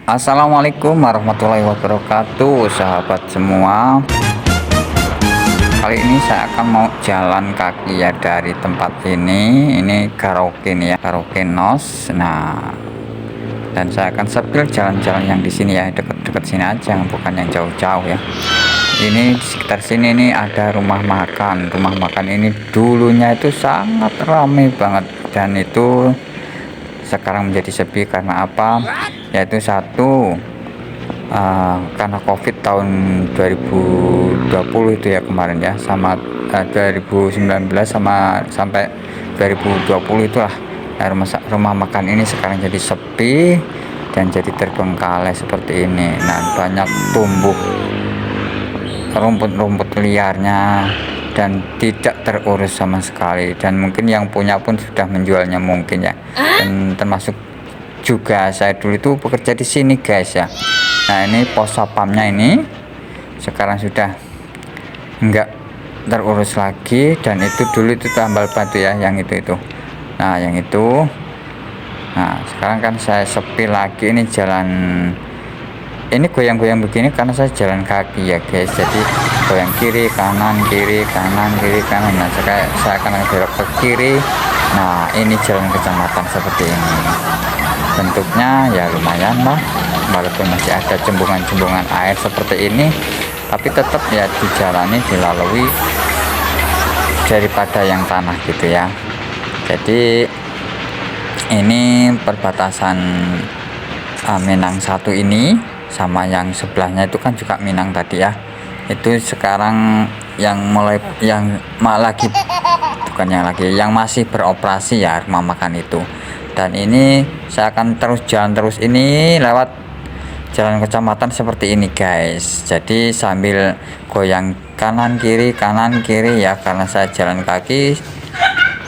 Assalamualaikum warahmatullahi wabarakatuh, sahabat semua. Kali ini saya akan mau jalan kaki ya dari tempat ini. Ini karaoke nih ya, karaoke Nos. Nah, dan saya akan sepil jalan-jalan yang di sini ya, dekat-dekat sini aja, bukan yang jauh-jauh ya. Ini di sekitar sini nih ada rumah makan. Rumah makan ini dulunya itu sangat ramai banget, dan itu sekarang menjadi sepi karena apa? Yaitu satu, karena COVID tahun 2020 itu ya kemarin ya, sama 2019 sama sampai 2020 itulah. Nah, rumah makan ini sekarang jadi sepi dan jadi terbengkalai seperti ini. Nah, banyak tumbuh rumput-rumput liarnya dan tidak terurus sama sekali, dan mungkin yang punya pun sudah menjualnya mungkin ya. Dan termasuk juga saya dulu itu bekerja di sini guys ya. Nah, ini pos sapamnya ini sekarang sudah enggak terurus lagi, dan itu dulu itu tambal batu ya, yang itu. Nah, yang itu. Nah, sekarang kan saya sepi lagi, ini jalan ini goyang-goyang begini karena saya jalan kaki ya guys. Jadi goyang kiri kanan kiri kanan kiri kanan. Nah, saya akan belok ke kiri. Nah, ini jalan kecamatan seperti ini. Bentuknya ya lumayan lah, walaupun masih ada cembungan-cembungan air seperti ini, tapi tetap ya dijalani, dilalui daripada yang tanah gitu ya. Jadi ini perbatasan Minang satu ini sama yang sebelahnya itu kan juga Minang tadi ya. Itu sekarang yang yang masih beroperasi ya rumah makan itu. Dan ini saya akan jalan terus ini lewat jalan kecamatan seperti ini guys. Jadi sambil goyang kanan kiri ya, karena saya jalan kaki,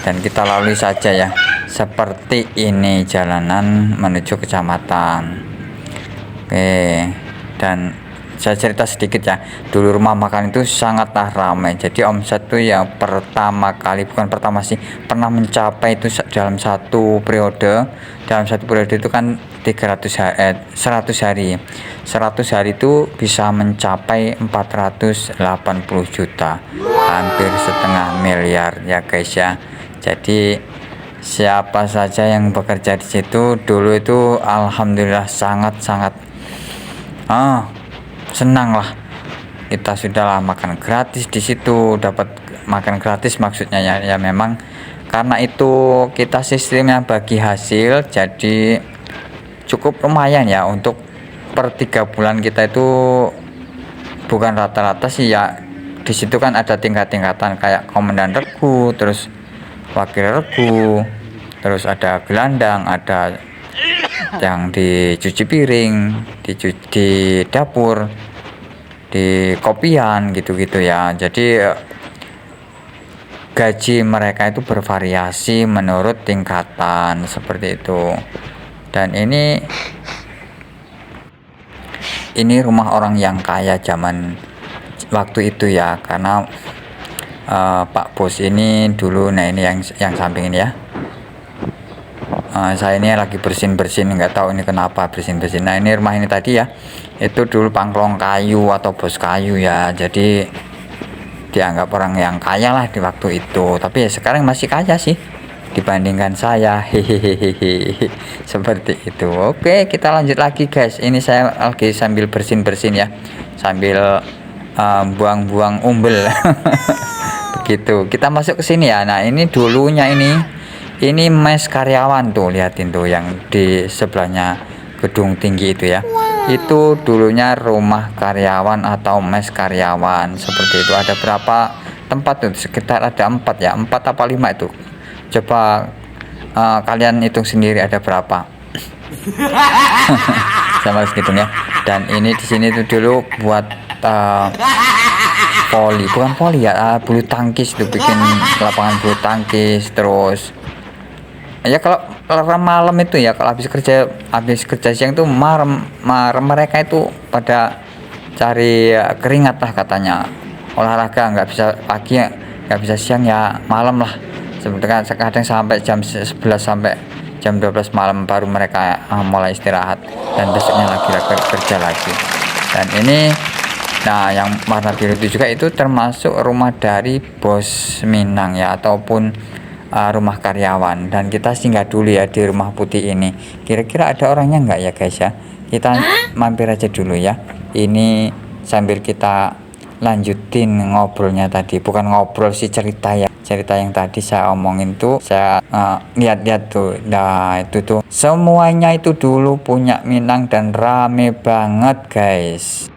dan kita lalui saja ya. Seperti ini jalanan menuju kecamatan. Oke, dan saya cerita sedikit ya. Dulu rumah makan itu sangatlah ramai. Jadi omset itu ya pernah mencapai itu dalam satu periode. Dalam satu periode itu kan 100 hari. 100 hari itu bisa mencapai 480 juta. Hampir setengah miliar ya guys ya. Jadi siapa saja yang bekerja di situ dulu itu alhamdulillah sangat-sangat senang lah. Kita sudahlah makan gratis di situ, dapat makan gratis maksudnya ya memang karena itu kita sistemnya bagi hasil, jadi cukup lumayan ya untuk per 3 bulan kita itu. Bukan rata-rata sih ya, di situ kan ada tingkat-tingkatan kayak komandan regu, terus wakil regu, terus ada gelandang, ada yang dicuci piring, di dapur, di kopian gitu-gitu ya. Jadi gaji mereka itu bervariasi menurut tingkatan seperti itu. Dan ini rumah orang yang kaya zaman waktu itu ya, karena Pak Bos ini dulu. Nah, ini yang samping ini ya. Saya ini lagi bersin, nggak tahu ini kenapa bersin. Nah, ini rumah ini tadi ya, itu dulu pangklong kayu atau bos kayu ya. Jadi dianggap orang yang kaya lah di waktu itu, tapi ya sekarang masih kaya sih dibandingkan saya, hehehe, seperti itu. Oke, kita lanjut lagi guys. Ini saya lagi sambil bersin ya, sambil buang-buang umbel. Begitu. Kita masuk ke sini ya. Nah, ini dulunya ini mes karyawan tuh, lihatin tuh yang di sebelahnya gedung tinggi itu ya. Itu dulunya rumah karyawan atau mes karyawan seperti itu. Ada berapa tempat tuh? Sekitar ada 4 ya, 4 apa 5 itu. Coba kalian hitung sendiri ada berapa. Sama segitu ya. Dan ini di sini tuh dulu buat bukan poli ya, bulu tangkis tuh, bikin lapangan bulu tangkis. Terus ya kalau malam itu ya, kalau habis kerja siang tuh mereka itu pada cari keringat lah katanya. Olahraga nggak bisa pagi, nggak bisa siang ya malam lah. Sebenarnya kadang sampai jam 11 sampai jam 12 malam baru mereka mulai istirahat, dan besoknya lagi kerja lagi. Dan ini, nah yang warna biru itu juga itu termasuk rumah dari bos Minang ya, ataupun rumah karyawan. Dan kita singgah dulu ya di rumah putih ini. Kira-kira ada orangnya nggak ya guys ya? Kita mampir aja dulu ya. Ini sambil kita lanjutin ngobrolnya tadi, bukan ngobrol sih, cerita ya. Cerita yang tadi saya omongin tuh, saya lihat-lihat tuh. Nah itu tuh semuanya itu dulu punya Minang dan rame banget guys.